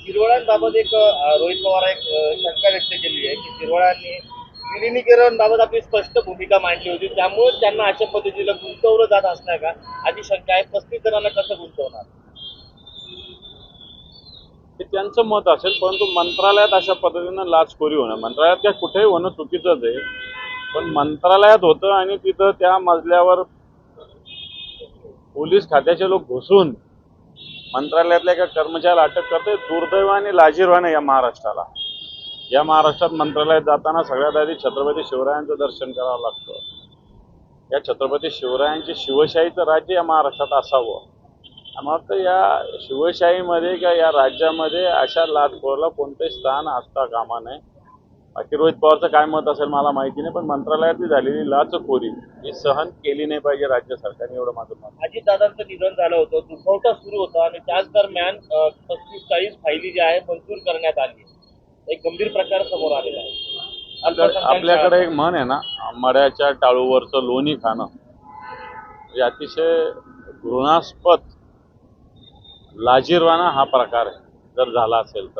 शिरवाळांबाबत एक रोहित पवार एक शंका व्यक्त केली आहे की शिरवाळांनी विलिनीकरण बाबत आपली स्पष्ट भूमिका मांडली होती, त्यामुळे त्यांना अशा पद्धतीला गुंतवलं जात असणार का, आधी शंका आहे. 35 जणांना कसं गुंतवणार? हे त्यांचं मत असेल, परंतु मंत्रालयात अशा पद्धतीनं लाचखोरी होणं, मंत्रालयात काय कुठेही होणं चुकीचंच आहे. पण मंत्रालयात होतं आणि तिथं त्या मजल्यावर पोलीस खात्याचे लोक घुसून मंत्रालयातल्या एका कर्मचाऱ्याला अटक करते. दुर्दैवाने लाजीरवाणे या महाराष्ट्राला. या महाराष्ट्रात मंत्रालयात जाताना सगळ्यात आधी छत्रपती शिवरायांचं दर्शन करावं लागतं. या छत्रपती शिवरायांचे शिवशाहीचं राज्य या महाराष्ट्रात असावं. मला वाटतं या शिवशाहीमध्ये किंवा या राज्यामध्ये अशा लाचखोराला कोणतेही स्थान असता कामा नये. बाकी रोहित पवारचं काय मत असेल मला माहिती नाही, पण मंत्रालयातली झालेली लाचखोरी ही सहन केली नाही पाहिजे राज्य सरकारने, एवढं माझं मत. अजितदादांचं निधन झालं होतं, दुखवटा सुरू होता आणि त्याच दरम्यान 35-40 फायली जी आहे मंजूर करण्यात आली. एक गंभीर प्रकार समोर आलेला आहे. आपल्याकडे एक म्हण आहे ना, मड्याच्या टाळूवरचं लोणी खाणं, हे अतिशय घृणास्पद लाजीरवाणा हा प्रकार आहे जर झाला असेल तर.